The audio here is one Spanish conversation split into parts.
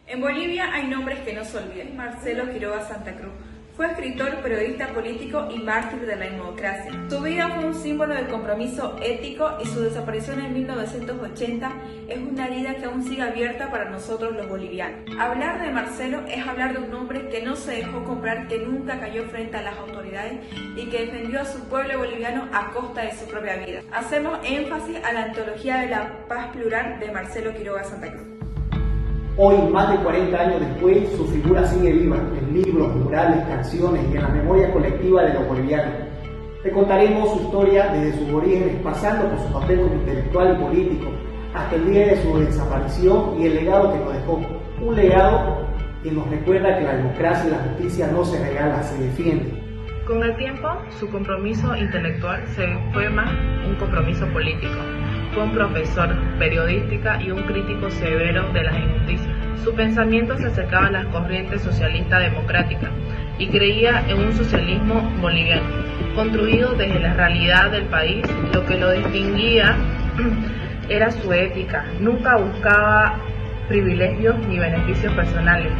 En Bolivia hay nombres que no se olvidan. Marcelo Quiroga Santa Cruz fue escritor, periodista político y mártir de la democracia. Su vida fue un símbolo de compromiso ético y su desaparición en 1980 es una herida que aún sigue abierta para nosotros los bolivianos. Hablar de Marcelo es hablar de un hombre que no se dejó comprar, que nunca cayó frente a las autoridades y que defendió a su pueblo boliviano a costa de su propia vida. Hacemos énfasis a la antología de la paz plural de Marcelo Quiroga Santa Cruz. Hoy, más de 40 años después, su figura sigue viva en libros, murales, canciones y en la memoria colectiva de los bolivianos. Te contaremos su historia desde sus orígenes, pasando por su papel como intelectual y político, hasta el día de su desaparición y el legado que nos dejó. Un legado que nos recuerda que la democracia y la justicia no se regala, se defiende. Con el tiempo, su compromiso intelectual se fue más un compromiso político. Fue un profesor, periodística y un crítico severo de las injusticias. Su pensamiento se acercaba a las corrientes socialistas democráticas y creía en un socialismo boliviano, construido desde la realidad del país. Lo que lo distinguía era su ética. Nunca buscaba privilegios ni beneficios personales.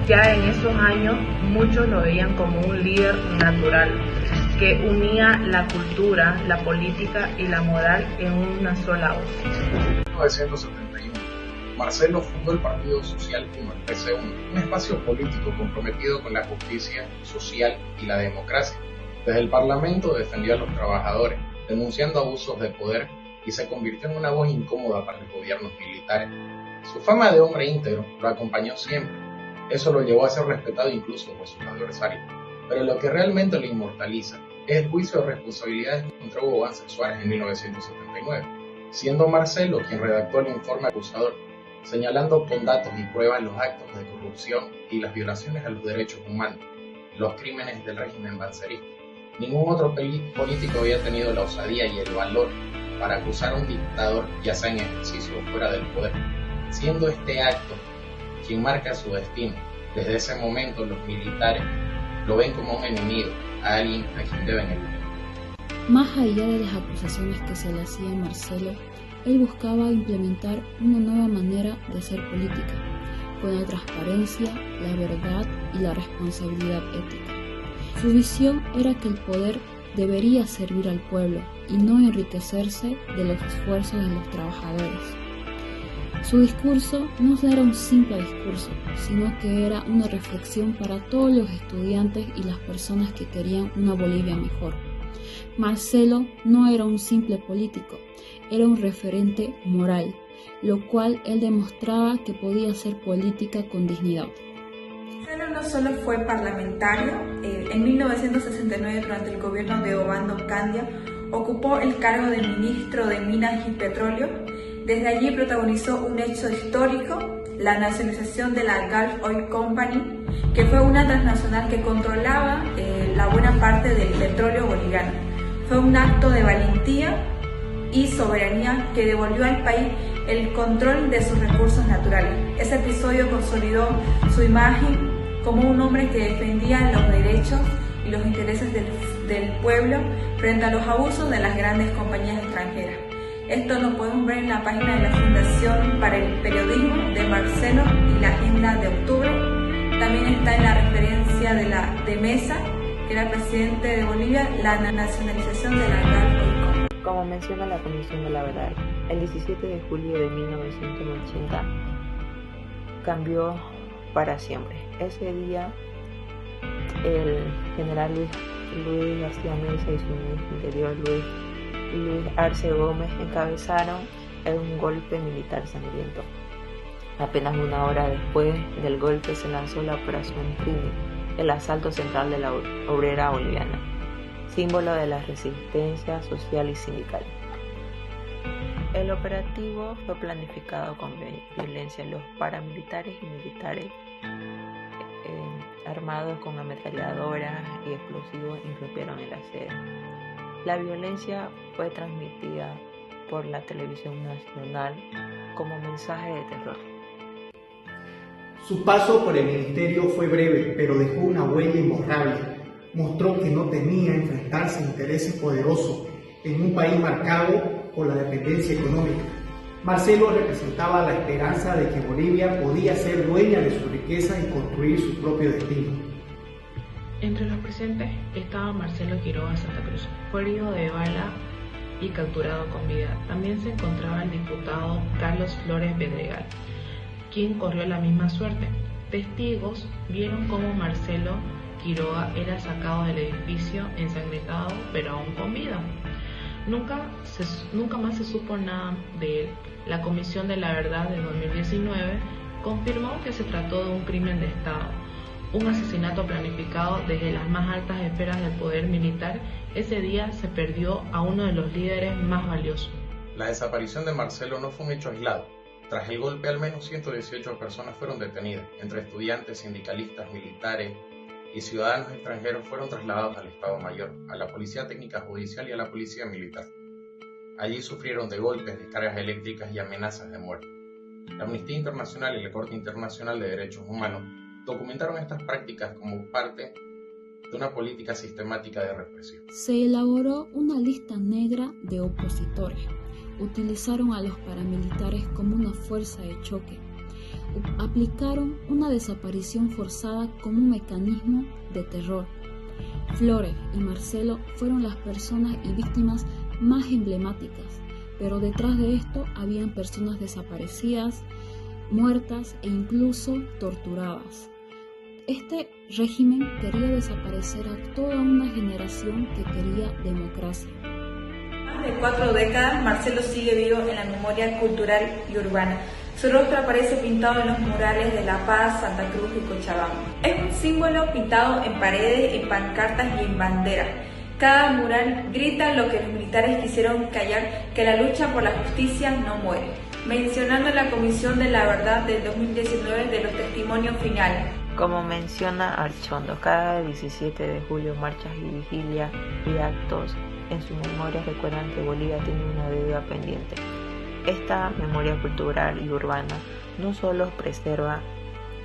Ya en esos años, muchos lo veían como un líder natural, que unía la cultura, la política y la moral en una sola voz. En 1971, Marcelo fundó el Partido Social 1, el PC1, un espacio político comprometido con la justicia social y la democracia. Desde el Parlamento defendió a los trabajadores, denunciando abusos de poder y se convirtió en una voz incómoda para los gobiernos militares. Su fama de hombre íntegro lo acompañó siempre. Eso lo llevó a ser respetado incluso por sus adversarios. Pero lo que realmente lo inmortaliza es el juicio de responsabilidades contra Hugo Banzer Suárez en 1979, siendo Marcelo quien redactó el informe acusador, señalando con datos y pruebas los actos de corrupción y las violaciones a los derechos humanos, los crímenes del régimen banzerista. Ningún otro político había tenido la osadía y el valor para acusar a un dictador, ya sea en ejercicio o fuera del poder, siendo este acto quien marca su destino. Desde ese momento los militares lo ven como un enemigo, a alguien a quien deben eliminar. Más allá de las acusaciones que se le hacía a Marcelo, él buscaba implementar una nueva manera de hacer política, con la transparencia, la verdad y la responsabilidad ética. Su visión era que el poder debería servir al pueblo y no enriquecerse de los esfuerzos de los trabajadores. Su discurso no era un simple discurso, sino que era una reflexión para todos los estudiantes y las personas que querían una Bolivia mejor. Marcelo no era un simple político, era un referente moral, lo cual él demostraba que podía hacer política con dignidad. Marcelo no solo fue parlamentario, en 1969 durante el gobierno de Obando Candia ocupó el cargo de ministro de Minas y Petróleo. Desde allí protagonizó un hecho histórico, la nacionalización de la Gulf Oil Company, que fue una transnacional que controlaba la buena parte del petróleo boliviano. Fue un acto de valentía y soberanía que devolvió al país el control de sus recursos naturales. Ese episodio consolidó su imagen como un hombre que defendía los derechos y los intereses del pueblo frente a los abusos de las grandes compañías extranjeras. Esto lo podemos ver en la página de la Fundación para el Periodismo de Marcelo y la Agenda de Octubre. También está en la referencia de Mesa, que era presidente de Bolivia, la nacionalización de la Gulf Oil Company. Como menciona la Comisión de la Verdad, el 17 de julio de 1980 cambió para siempre. Ese día, el general Luis García Meza y su ministro interior Luis Arce Gómez encabezaron un golpe militar sangriento. Apenas una hora después del golpe se lanzó la Operación Trini, el asalto central de la obrera boliviana, símbolo de la resistencia social y sindical. El operativo fue planificado con violencia. Los paramilitares y militares armados con ametralladoras y explosivos irrumpieron en la sede. La violencia fue transmitida por la televisión nacional como mensaje de terror. Su paso por el ministerio fue breve, pero dejó una huella imborrable. Mostró que no temía enfrentarse a intereses poderosos en un país marcado por la dependencia económica. Marcelo representaba la esperanza de que Bolivia podía ser dueña de su riqueza y construir su propio destino. Entre los presentes estaba Marcelo Quiroga Santa Cruz. Fue herido de bala y capturado con vida. También se encontraba el diputado Carlos Flores Bedregal, quien corrió la misma suerte. Testigos vieron cómo Marcelo Quiroga era sacado del edificio ensangrentado, pero aún con vida. Nunca más se supo nada de él. La Comisión de la Verdad de 2019 confirmó que se trató de un crimen de Estado, un asesinato planificado desde las más altas esferas del poder militar. Ese día se perdió a uno de los líderes más valiosos. La desaparición de Marcelo no fue un hecho aislado. Tras el golpe, al menos 118 personas fueron detenidas, entre estudiantes, sindicalistas, militares y ciudadanos extranjeros fueron trasladados al Estado Mayor, a la Policía Técnica Judicial y a la Policía Militar. Allí sufrieron de golpes, descargas eléctricas y amenazas de muerte. La Amnistía Internacional y la Corte Internacional de Derechos Humanos documentaron estas prácticas como parte de una política sistemática de represión. Se elaboró una lista negra de opositores. Utilizaron a los paramilitares como una fuerza de choque. Aplicaron una desaparición forzada como un mecanismo de terror. Flores y Marcelo fueron las personas y víctimas más emblemáticas, pero detrás de esto habían personas desaparecidas, muertas e incluso torturadas. Este régimen quería desaparecer a toda una generación que quería democracia. Más de 4 décadas, Marcelo sigue vivo en la memoria cultural y urbana. Su rostro aparece pintado en los murales de La Paz, Santa Cruz y Cochabamba. Es un símbolo pintado en paredes, en pancartas y en banderas. Cada mural grita lo que los militares quisieron callar, que la lucha por la justicia no muere. Mencionando la Comisión de la Verdad del 2019 de los testimonios finales. Como menciona Archondo, cada 17 de julio marchas y vigilias y actos en su memoria recuerdan que Bolivia tiene una deuda pendiente. Esta memoria cultural y urbana no solo preserva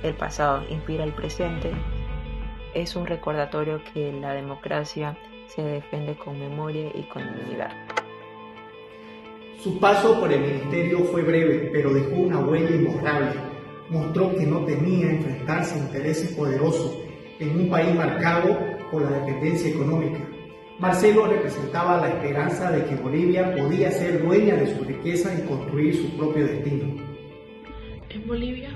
el pasado, inspira el presente, es un recordatorio que la democracia se defiende con memoria y con dignidad. Su paso por el ministerio fue breve, pero dejó una huella imborrable. Mostró que no temía enfrentarse a intereses poderosos en un país marcado por la dependencia económica. Marcelo representaba la esperanza de que Bolivia podía ser dueña de su riqueza y construir su propio destino. En Bolivia,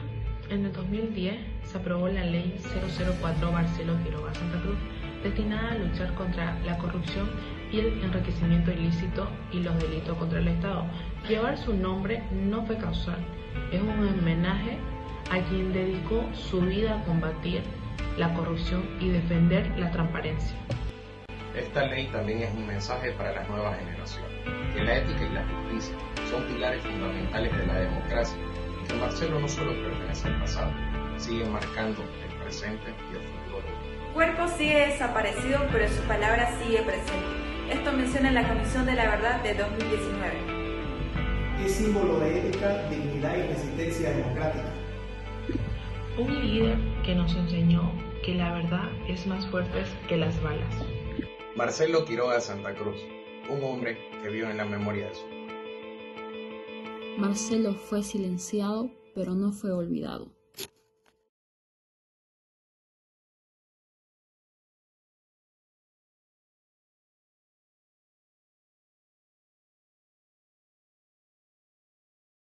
en el 2010, se aprobó la Ley 004 Marcelo Quiroga Santa Cruz, destinada a luchar contra la corrupción y el enriquecimiento ilícito y los delitos contra el Estado. Llevar su nombre no fue casual, es un homenaje a quien dedicó su vida a combatir la corrupción y defender la transparencia. Esta ley también es un mensaje para las nuevas generaciones, que la ética y la justicia son pilares fundamentales de la democracia y que Marcelo no solo pertenece al pasado, sigue marcando el presente y el futuro. El cuerpo sigue desaparecido, pero su palabra sigue presente. Esto menciona la Comisión de la Verdad de 2019. Es símbolo de ética, dignidad y resistencia democrática. Un líder que nos enseñó que la verdad es más fuerte que las balas. Marcelo Quiroga Santa Cruz, un hombre que vive en la memoria de su. Marcelo fue silenciado, pero no fue olvidado.